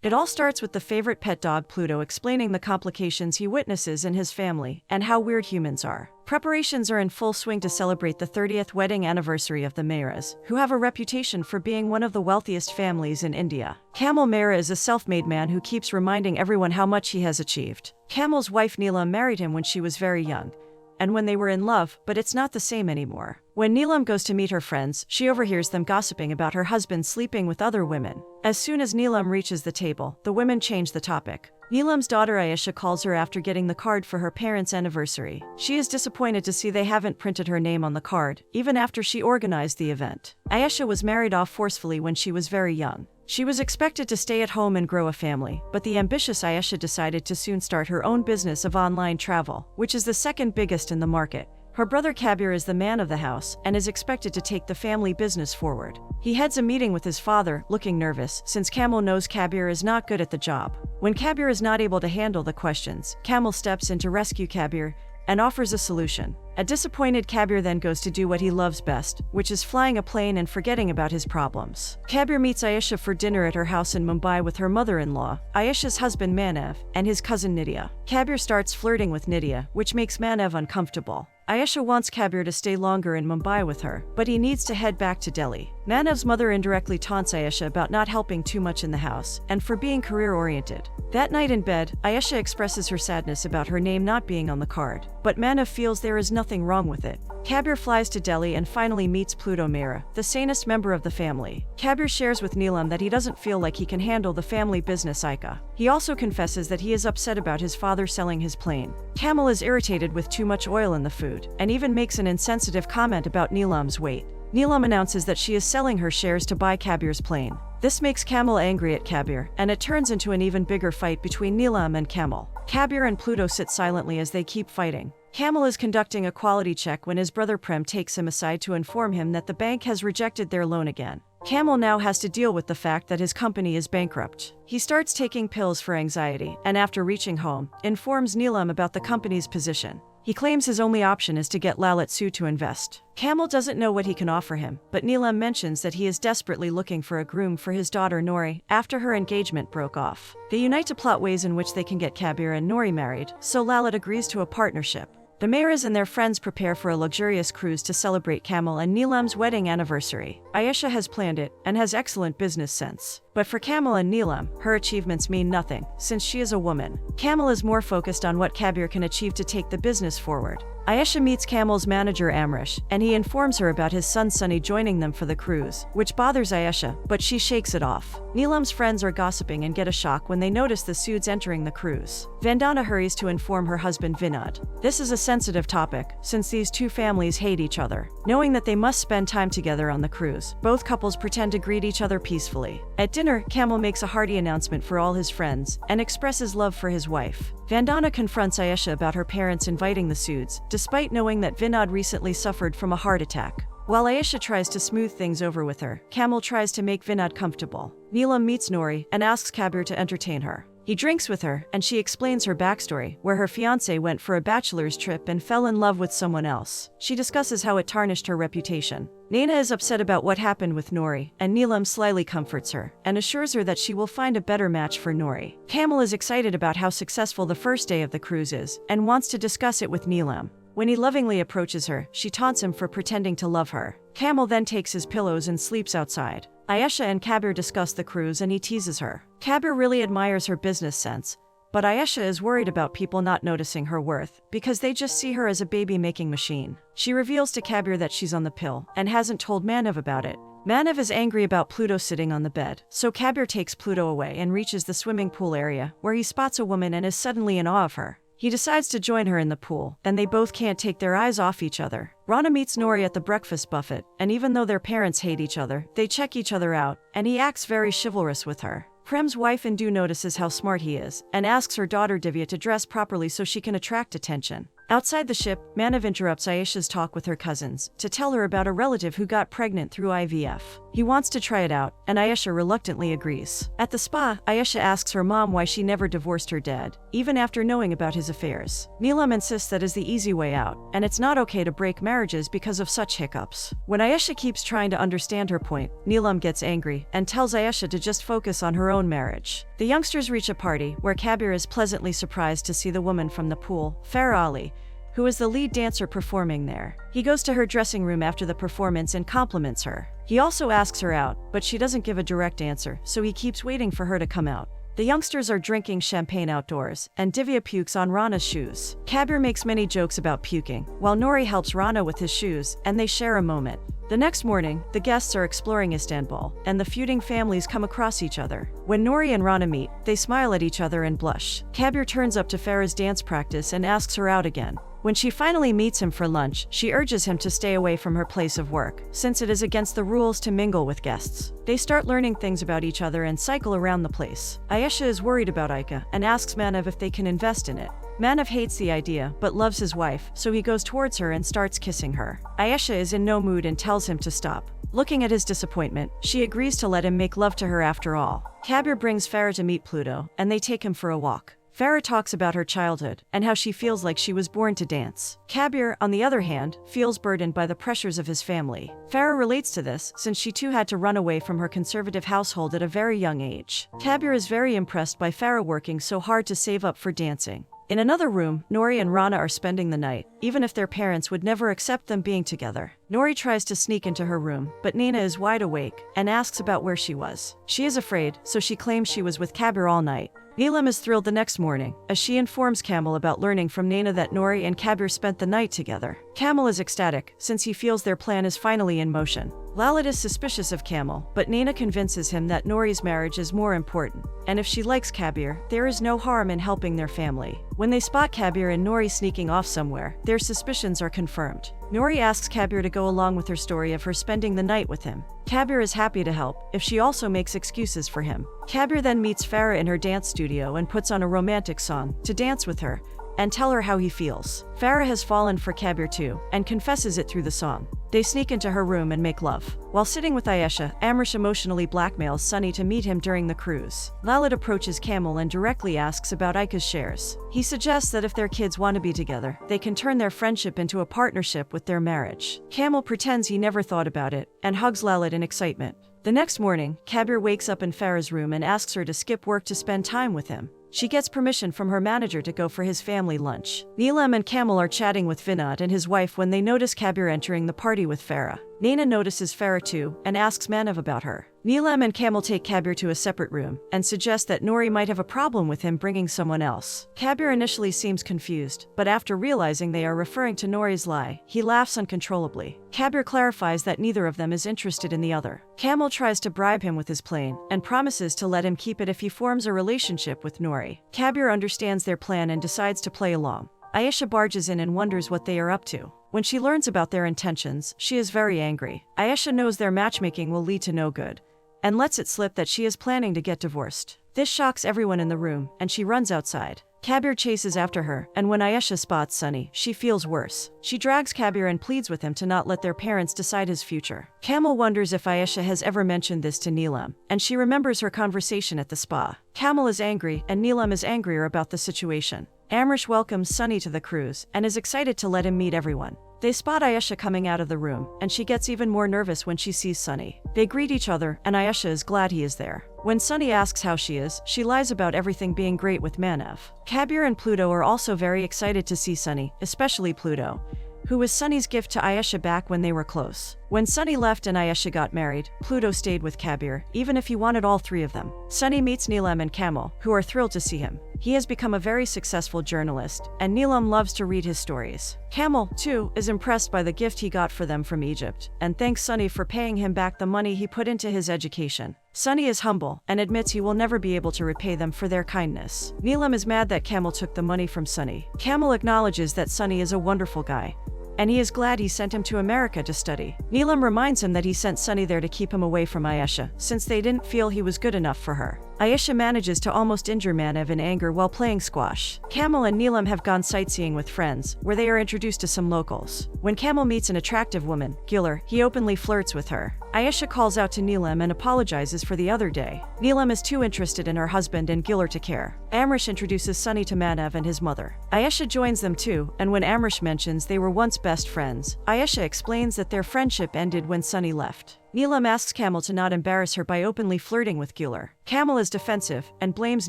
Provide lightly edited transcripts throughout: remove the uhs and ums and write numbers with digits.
It all starts with the favorite pet dog Pluto explaining the complications he witnesses in his family and how weird humans are. Preparations are in full swing to celebrate the 30th wedding anniversary of the Mehras, who have a reputation for being one of the wealthiest families in India. Kamal Mehra is a self-made man who keeps reminding everyone how much he has achieved. Kamal's wife Neelam married him when she was very young, and when they were in love, but it's not the same anymore. When Neelam goes to meet her friends, she overhears them gossiping about her husband sleeping with other women. As soon as Neelam reaches the table, the women change the topic. Neelam's daughter Ayesha calls her after getting the card for her parents' anniversary. She is disappointed to see they haven't printed her name on the card, even after she organized the event. Ayesha was married off forcefully when she was very young. She was expected to stay at home and grow a family, but the ambitious Ayesha decided to soon start her own business of online travel, which is the second biggest in the market. Her brother Cabir is the man of the house and is expected to take the family business forward. He heads a meeting with his father, looking nervous, since Kamal knows Cabir is not good at the job. When Cabir is not able to handle the questions, Kamal steps in to rescue Cabir and offers a solution. A disappointed Cabir then goes to do what he loves best, which is flying a plane and forgetting about his problems. Cabir meets Ayesha for dinner at her house in Mumbai with her mother-in-law, Ayesha's husband Manav, and his cousin Nidya. Cabir starts flirting with Nidya, which makes Manav uncomfortable. Ayesha wants Cabir to stay longer in Mumbai with her, but he needs to head back to Delhi. Manav's mother indirectly taunts Ayesha about not helping too much in the house, and for being career-oriented. That night in bed, Ayesha expresses her sadness about her name not being on the card, but Manav feels there is nothing wrong with it. Cabir flies to Delhi and finally meets Pluto Mehra, the sanest member of the family. Cabir shares with Neelam that he doesn't feel like he can handle the family business Ika. He also confesses that he is upset about his father selling his plane. Kamal is irritated with too much oil in the food, and even makes an insensitive comment about Neelam's weight. Neelam announces that she is selling her shares to buy Cabir's plane. This makes Kamal angry at Cabir, and it turns into an even bigger fight between Neelam and Kamal. Cabir and Pluto sit silently as they keep fighting. Kamal is conducting a quality check when his brother Prem takes him aside to inform him that the bank has rejected their loan again. Kamal now has to deal with the fact that his company is bankrupt. He starts taking pills for anxiety, and after reaching home, informs Neelam about the company's position. He claims his only option is to get Lalit Su to invest. Kamal doesn't know what he can offer him, but Neelam mentions that he is desperately looking for a groom for his daughter Nori after her engagement broke off. They unite to plot ways in which they can get Cabir and Nori married, so Lalit agrees to a partnership. The Mehras and their friends prepare for a luxurious cruise to celebrate Kamal and Neelam's wedding anniversary. Ayesha has planned it and has excellent business sense. But for Kamal and Neelam, her achievements mean nothing, since she is a woman. Kamal is more focused on what Cabir can achieve to take the business forward. Ayesha meets Kamal's manager Amrish, and he informs her about his son Sunny joining them for the cruise, which bothers Ayesha, but she shakes it off. Neelam's friends are gossiping and get a shock when they notice the Suds entering the cruise. Vandana hurries to inform her husband Vinod. This is a sensitive topic, since these two families hate each other. Knowing that they must spend time together on the cruise, both couples pretend to greet each other peacefully. At dinner, Kamal makes a hearty announcement for all his friends, and expresses love for his wife. Vandana confronts Ayesha about her parents inviting the Suds, despite knowing that Vinod recently suffered from a heart attack. While Ayesha tries to smooth things over with her, Kamal tries to make Vinod comfortable. Neelam meets Nori and asks Cabir to entertain her. He drinks with her, and she explains her backstory, where her fiancé went for a bachelor's trip and fell in love with someone else. She discusses how it tarnished her reputation. Naina is upset about what happened with Nori, and Neelam slyly comforts her, and assures her that she will find a better match for Nori. Kamal is excited about how successful the first day of the cruise is, and wants to discuss it with Neelam. When he lovingly approaches her, she taunts him for pretending to love her. Kamal then takes his pillows and sleeps outside. Ayesha and Cabir discuss the cruise and he teases her. Cabir really admires her business sense, but Ayesha is worried about people not noticing her worth, because they just see her as a baby-making machine. She reveals to Cabir that she's on the pill, and hasn't told Manav about it. Manav is angry about Pluto sitting on the bed, so Cabir takes Pluto away and reaches the swimming pool area, where he spots a woman and is suddenly in awe of her. He decides to join her in the pool, and they both can't take their eyes off each other. Rana meets Nori at the breakfast buffet, and even though their parents hate each other, they check each other out, and he acts very chivalrous with her. Prem's wife Indu notices how smart he is, and asks her daughter Divya to dress properly so she can attract attention. Outside the ship, Manav interrupts Ayesha's talk with her cousins to tell her about a relative who got pregnant through IVF. He wants to try it out, and Ayesha reluctantly agrees. At the spa, Ayesha asks her mom why she never divorced her dad, even after knowing about his affairs. Neelam insists that is the easy way out, and it's not okay to break marriages because of such hiccups. When Ayesha keeps trying to understand her point, Neelam gets angry and tells Ayesha to just focus on her own marriage. The youngsters reach a party where Cabir is pleasantly surprised to see the woman from the pool, Farah Ali, who is the lead dancer performing there. He goes to her dressing room after the performance and compliments her. He also asks her out, but she doesn't give a direct answer, so he keeps waiting for her to come out. The youngsters are drinking champagne outdoors, and Divya pukes on Rana's shoes. Cabir makes many jokes about puking, while Nori helps Rana with his shoes, and they share a moment. The next morning, the guests are exploring Istanbul, and the feuding families come across each other. When Nori and Rana meet, they smile at each other and blush. Cabir turns up to Farah's dance practice and asks her out again. When she finally meets him for lunch, she urges him to stay away from her place of work, since it is against the rules to mingle with guests. They start learning things about each other and cycle around the place. Ayesha is worried about Aika and asks Manav if they can invest in it. Manav hates the idea, but loves his wife, so he goes towards her and starts kissing her. Ayesha is in no mood and tells him to stop. Looking at his disappointment, she agrees to let him make love to her after all. Cabir brings Farah to meet Pluto, and they take him for a walk. Farah talks about her childhood and how she feels like she was born to dance. Cabir, on the other hand, feels burdened by the pressures of his family. Farah relates to this since she too had to run away from her conservative household at a very young age. Cabir is very impressed by Farah working so hard to save up for dancing. In another room, Nori and Rana are spending the night, even if their parents would never accept them being together. Nori tries to sneak into her room, but Nina is wide awake and asks about where she was. She is afraid, so she claims she was with Cabir all night. Neelam is thrilled the next morning, as she informs Kamal about learning from Naina that Nori and Cabir spent the night together. Kamal is ecstatic, since he feels their plan is finally in motion. Lalit is suspicious of Kamal, but Naina convinces him that Nori's marriage is more important, and if she likes Cabir, there is no harm in helping their family. When they spot Cabir and Nori sneaking off somewhere, their suspicions are confirmed. Nori asks Cabir to go along with her story of her spending the night with him. Cabir is happy to help, if she also makes excuses for him. Cabir then meets Farah in her dance studio and puts on a romantic song to dance with her and tell her how he feels. Farah has fallen for Cabir too, and confesses it through the song. They sneak into her room and make love. While sitting with Ayesha, Amrish emotionally blackmails Sunny to meet him during the cruise. Lalit approaches Kamal and directly asks about Aika's shares. He suggests that if their kids want to be together, they can turn their friendship into a partnership with their marriage. Kamal pretends he never thought about it, and hugs Lalit in excitement. The next morning, Cabir wakes up in Farah's room and asks her to skip work to spend time with him. She gets permission from her manager to go for his family lunch. Neelam and Kamal are chatting with Vinod and his wife when they notice Cabir entering the party with Farah. Naina notices Farah too and asks Manav about her. Neelam and Kamal take Cabir to a separate room and suggest that Nori might have a problem with him bringing someone else. Cabir initially seems confused, but after realizing they are referring to Nori's lie, he laughs uncontrollably. Cabir clarifies that neither of them is interested in the other. Kamal tries to bribe him with his plane and promises to let him keep it if he forms a relationship with Nori. Cabir understands their plan and decides to play along. Ayesha barges in and wonders what they are up to. When she learns about their intentions, she is very angry. Ayesha knows their matchmaking will lead to no good, and lets it slip that she is planning to get divorced. This shocks everyone in the room, and she runs outside. Cabir chases after her, and when Ayesha spots Sunny, she feels worse. She drags Cabir and pleads with him to not let their parents decide his future. Kamal wonders if Ayesha has ever mentioned this to Neelam, and she remembers her conversation at the spa. Kamal is angry, and Neelam is angrier about the situation. Amrish welcomes Sunny to the cruise, and is excited to let him meet everyone. They spot Ayesha coming out of the room, and she gets even more nervous when she sees Sunny. They greet each other, and Ayesha is glad he is there. When Sunny asks how she is, she lies about everything being great with Manav. Cabir and Pluto are also very excited to see Sunny, especially Pluto, who was Sunny's gift to Ayesha back when they were close. When Sunny left and Ayesha got married, Pluto stayed with Cabir, even if he wanted all three of them. Sunny meets Neelam and Kamal, who are thrilled to see him. He has become a very successful journalist, and Neelam loves to read his stories. Kamal, too, is impressed by the gift he got for them from Egypt, and thanks Sunny for paying him back the money he put into his education. Sunny is humble, and admits he will never be able to repay them for their kindness. Neelam is mad that Kamal took the money from Sunny. Kamal acknowledges that Sunny is a wonderful guy, and he is glad he sent him to America to study. Neelam reminds him that he sent Sunny there to keep him away from Ayesha, since they didn't feel he was good enough for her. Ayesha manages to almost injure Manav in anger while playing squash. Kamal and Neelam have gone sightseeing with friends, where they are introduced to some locals. When Kamal meets an attractive woman, Giller, he openly flirts with her. Ayesha calls out to Neelam and apologizes for the other day. Neelam is too interested in her husband and Giller to care. Amrish introduces Sunny to Manav and his mother. Ayesha joins them too, and when Amrish mentions they were once best friends, Ayesha explains that their friendship ended when Sunny left. Neelam asks Kamal to not embarrass her by openly flirting with Giller. Kamal is defensive and blames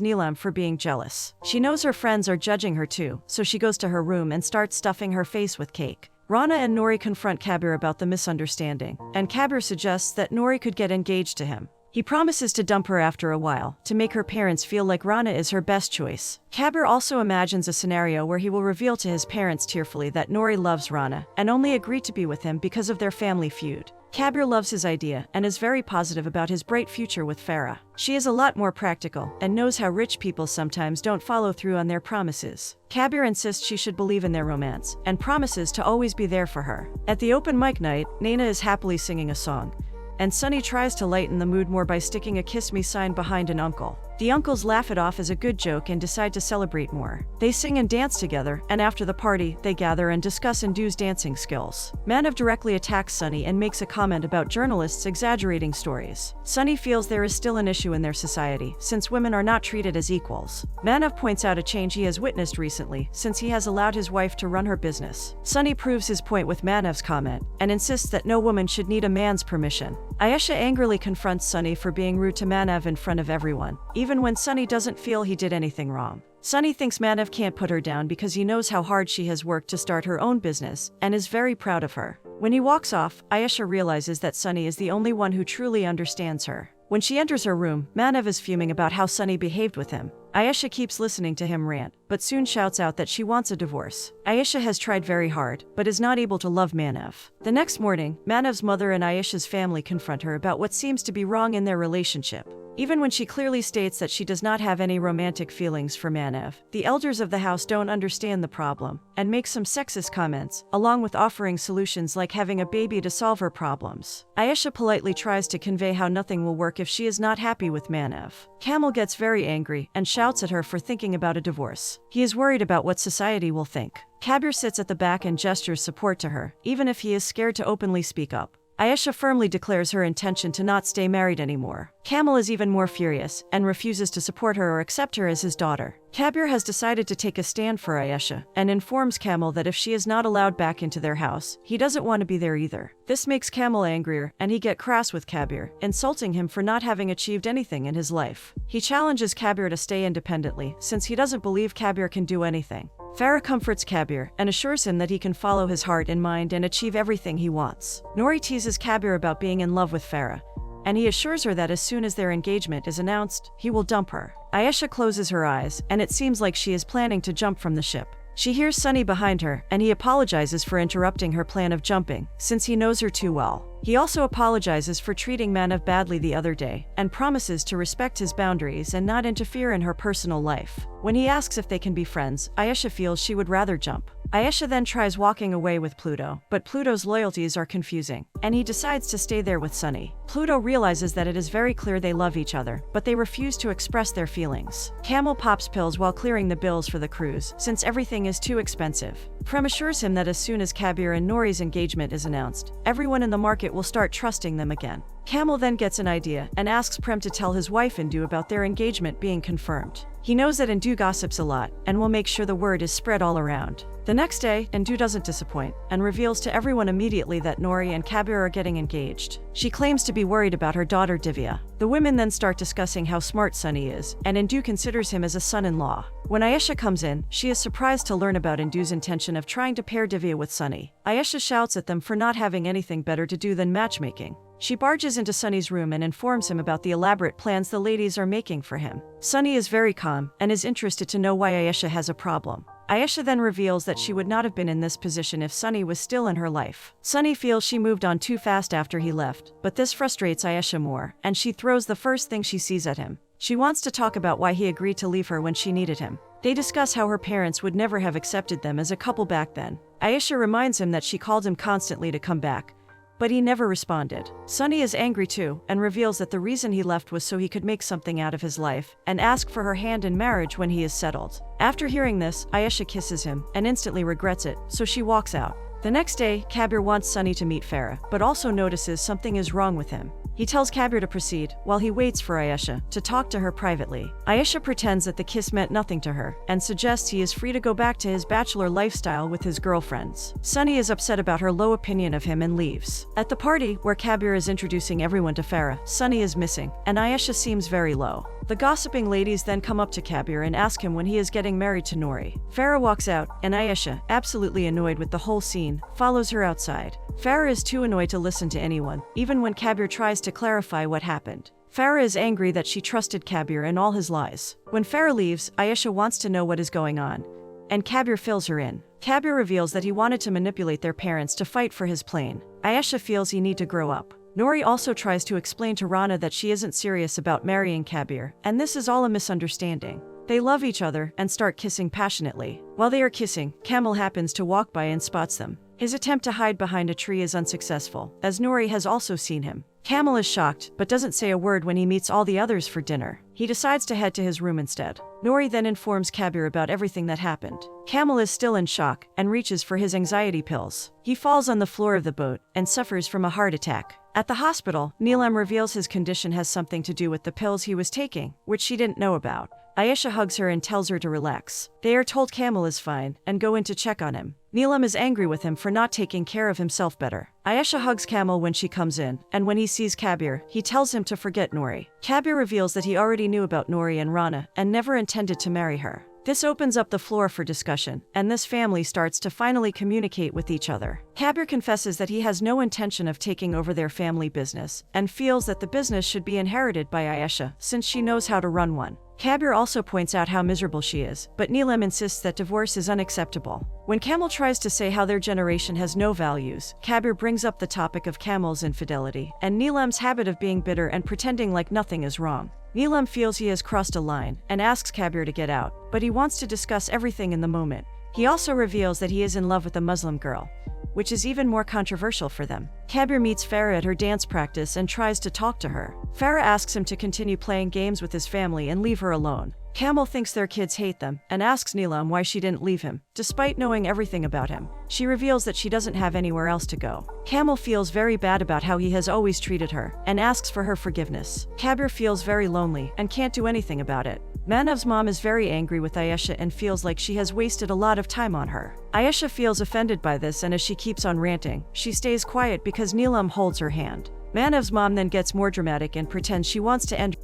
Neelam for being jealous. She knows her friends are judging her too, so she goes to her room and starts stuffing her face with cake. Rana and Nori confront Cabir about the misunderstanding, and Cabir suggests that Nori could get engaged to him. He promises to dump her after a while, to make her parents feel like Rana is her best choice. Cabir also imagines a scenario where he will reveal to his parents tearfully that Nori loves Rana, and only agreed to be with him because of their family feud. Cabir loves his idea, and is very positive about his bright future with Farah. She is a lot more practical, and knows how rich people sometimes don't follow through on their promises. Cabir insists she should believe in their romance, and promises to always be there for her. At the open mic night, Naina is happily singing a song, and Sunny tries to lighten the mood more by sticking a "kiss me" sign behind an uncle. The uncles laugh it off as a good joke and decide to celebrate more. They sing and dance together, and after the party, they gather and discuss Indu's dancing skills. Manav directly attacks Sunny and makes a comment about journalists exaggerating stories. Sunny feels there is still an issue in their society, since women are not treated as equals. Manav points out a change he has witnessed recently, since he has allowed his wife to run her business. Sunny proves his point with Manav's comment, and insists that no woman should need a man's permission. Ayesha angrily confronts Sunny for being rude to Manav in front of everyone, even when Sunny doesn't feel he did anything wrong. Sunny thinks Manav can't put her down because he knows how hard she has worked to start her own business, and is very proud of her. When he walks off, Ayesha realizes that Sunny is the only one who truly understands her. When she enters her room, Manav is fuming about how Sunny behaved with him. Ayesha keeps listening to him rant, but soon shouts out that she wants a divorce. Ayesha has tried very hard, but is not able to love Manav. The next morning, Manav's mother and Ayesha's family confront her about what seems to be wrong in their relationship. Even when she clearly states that she does not have any romantic feelings for Manav, the elders of the house don't understand the problem, and make some sexist comments, along with offering solutions like having a baby to solve her problems. Ayesha politely tries to convey how nothing will work if she is not happy with Manav. Kamal gets very angry and shouts at her for thinking about a divorce. He is worried about what society will think. Cabir sits at the back and gestures support to her, even if he is scared to openly speak up. Ayesha firmly declares her intention to not stay married anymore. Kamal is even more furious, and refuses to support her or accept her as his daughter. Cabir has decided to take a stand for Ayesha, and informs Kamal that if she is not allowed back into their house, he doesn't want to be there either. This makes Kamal angrier, and he gets crass with Cabir, insulting him for not having achieved anything in his life. He challenges Cabir to stay independently, since he doesn't believe Cabir can do anything. Farah comforts Cabir, and assures him that he can follow his heart and mind and achieve everything he wants. Nori teases Cabir about being in love with Farah, and he assures her that as soon as their engagement is announced, he will dump her. Ayesha closes her eyes, and it seems like she is planning to jump from the ship. She hears Sunny behind her, and he apologizes for interrupting her plan of jumping, since he knows her too well. He also apologizes for treating Manav badly the other day, and promises to respect his boundaries and not interfere in her personal life. When he asks if they can be friends, Ayesha feels she would rather jump. Ayesha then tries walking away with Pluto, but Pluto's loyalties are confusing, and he decides to stay there with Sunny. Pluto realizes that it is very clear they love each other, but they refuse to express their feelings. Kamal pops pills while clearing the bills for the cruise, since everything is too expensive. Prem assures him that as soon as Cabir and Nori's engagement is announced, everyone in the market will start trusting them again. Kamal then gets an idea, and asks Prem to tell his wife Indu about their engagement being confirmed. He knows that Indu gossips a lot, and will make sure the word is spread all around. The next day, Indu doesn't disappoint, and reveals to everyone immediately that Nori and Cabir are getting engaged. She claims to be worried about her daughter Divya. The women then start discussing how smart Sunny is, and Indu considers him as a son-in-law. When Ayesha comes in, she is surprised to learn about Indu's intention of trying to pair Divya with Sunny. Ayesha shouts at them for not having anything better to do than matchmaking. She barges into Sunny's room and informs him about the elaborate plans the ladies are making for him. Sunny is very calm, and is interested to know why Ayesha has a problem. Ayesha then reveals that she would not have been in this position if Sunny was still in her life. Sunny feels she moved on too fast after he left, but this frustrates Ayesha more, and she throws the first thing she sees at him. She wants to talk about why he agreed to leave her when she needed him. They discuss how her parents would never have accepted them as a couple back then. Ayesha reminds him that she called him constantly to come back, but he never responded. Sunny is angry too, and reveals that the reason he left was so he could make something out of his life, and ask for her hand in marriage when he is settled. After hearing this, Ayesha kisses him, and instantly regrets it, so she walks out. The next day, Cabir wants Sunny to meet Farah, but also notices something is wrong with him. He tells Cabir to proceed, while he waits for Ayesha to talk to her privately. Ayesha pretends that the kiss meant nothing to her, and suggests he is free to go back to his bachelor lifestyle with his girlfriends. Sunny is upset about her low opinion of him and leaves. At the party, where Cabir is introducing everyone to Farah, Sunny is missing, and Ayesha seems very low. The gossiping ladies then come up to Cabir and ask him when he is getting married to Nori. Farah walks out, and Ayesha, absolutely annoyed with the whole scene, follows her outside. Farah is too annoyed to listen to anyone, even when Cabir tries to clarify what happened. Farah is angry that she trusted Cabir and all his lies. When Farah leaves, Ayesha wants to know what is going on, and Cabir fills her in. Cabir reveals that he wanted to manipulate their parents to fight for his plane. Ayesha feels he need to grow up. Nori also tries to explain to Rana that she isn't serious about marrying Cabir, and this is all a misunderstanding. They love each other and start kissing passionately. While they are kissing, Camel happens to walk by and spots them. His attempt to hide behind a tree is unsuccessful, as Nori has also seen him. Camel is shocked, but doesn't say a word when he meets all the others for dinner. He decides to head to his room instead. Nori then informs Cabir about everything that happened. Camel is still in shock and reaches for his anxiety pills. He falls on the floor of the boat and suffers from a heart attack. At the hospital, Neelam reveals his condition has something to do with the pills he was taking, which she didn't know about. Ayesha hugs her and tells her to relax. They are told Camel is fine and go in to check on him. Neelam is angry with him for not taking care of himself better. Ayesha hugs Camel when she comes in, and when he sees Cabir, he tells him to forget Nori. Cabir reveals that he already knew about Nori and Rana and never intended to marry her. This opens up the floor for discussion, and this family starts to finally communicate with each other. Cabir confesses that he has no intention of taking over their family business, and feels that the business should be inherited by Ayesha, since she knows how to run one. Cabir also points out how miserable she is, but Neelam insists that divorce is unacceptable. When Camel tries to say how their generation has no values, Cabir brings up the topic of Camel's infidelity, and Neelam's habit of being bitter and pretending like nothing is wrong. Neelam feels he has crossed a line, and asks Cabir to get out, but he wants to discuss everything in the moment. He also reveals that he is in love with a Muslim girl, which is even more controversial for them. Cabir meets Farah at her dance practice and tries to talk to her. Farah asks him to continue playing games with his family and leave her alone. Camel thinks their kids hate them and asks Neelam why she didn't leave him, despite knowing everything about him. She reveals that she doesn't have anywhere else to go. Camel feels very bad about how he has always treated her and asks for her forgiveness. Cabir feels very lonely and can't do anything about it. Manav's mom is very angry with Ayesha and feels like she has wasted a lot of time on her. Ayesha feels offended by this, and as she keeps on ranting, she stays quiet because Neelam holds her hand. Manav's mom then gets more dramatic and pretends she wants to end.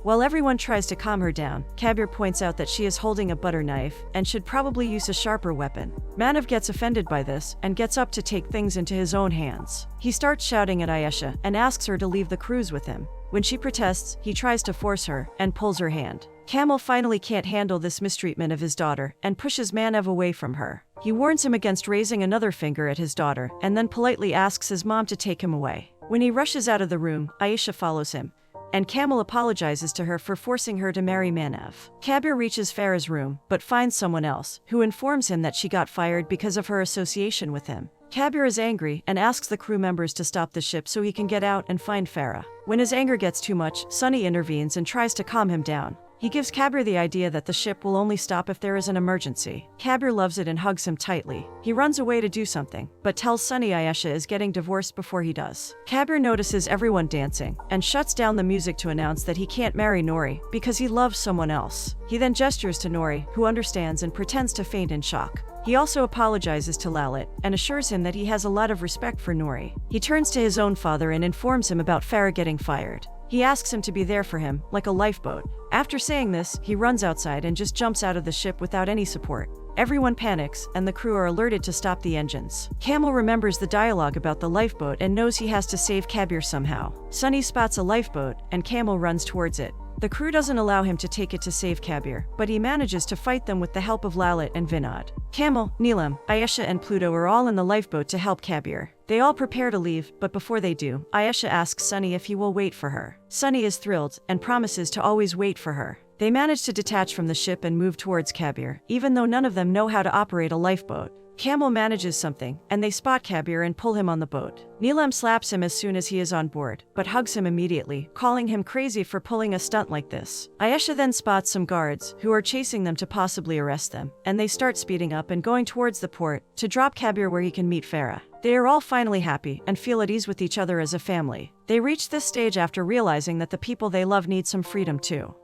While everyone tries to calm her down, Cabir points out that she is holding a butter knife and should probably use a sharper weapon. Manav gets offended by this and gets up to take things into his own hands. He starts shouting at Ayesha and asks her to leave the cruise with him. When she protests, he tries to force her and pulls her hand. Camel finally can't handle this mistreatment of his daughter and pushes Manav away from her. He warns him against raising another finger at his daughter and then politely asks his mom to take him away. When he rushes out of the room, Ayesha follows him, and Camel apologizes to her for forcing her to marry Manav. Cabir reaches Farah's room, but finds someone else, who informs him that she got fired because of her association with him. Cabir is angry and asks the crew members to stop the ship so he can get out and find Farah. When his anger gets too much, Sunny intervenes and tries to calm him down. He gives Cabir the idea that the ship will only stop if there is an emergency. Cabir loves it and hugs him tightly. He runs away to do something, but tells Sunny Ayesha is getting divorced before he does. Cabir notices everyone dancing, and shuts down the music to announce that he can't marry Nori because he loves someone else. He then gestures to Nori, who understands and pretends to faint in shock. He also apologizes to Lalit and assures him that he has a lot of respect for Nori. He turns to his own father and informs him about Farah getting fired. He asks him to be there for him, like a lifeboat. After saying this, he runs outside and just jumps out of the ship without any support. Everyone panics, and the crew are alerted to stop the engines. Camel remembers the dialogue about the lifeboat and knows he has to save Cabir somehow. Sunny spots a lifeboat, and Camel runs towards it. The crew doesn't allow him to take it to save Cabir, but he manages to fight them with the help of Lalit and Vinod. Camel, Neelam, Ayesha and Pluto are all in the lifeboat to help Cabir. They all prepare to leave, but before they do, Ayesha asks Sunny if he will wait for her. Sunny is thrilled and promises to always wait for her. They manage to detach from the ship and move towards Cabir, even though none of them know how to operate a lifeboat. Camel manages something, and they spot Cabir and pull him on the boat. Neelam slaps him as soon as he is on board, but hugs him immediately, calling him crazy for pulling a stunt like this. Ayesha then spots some guards, who are chasing them to possibly arrest them, and they start speeding up and going towards the port, to drop Cabir where he can meet Farah. They are all finally happy, and feel at ease with each other as a family. They reach this stage after realizing that the people they love need some freedom too.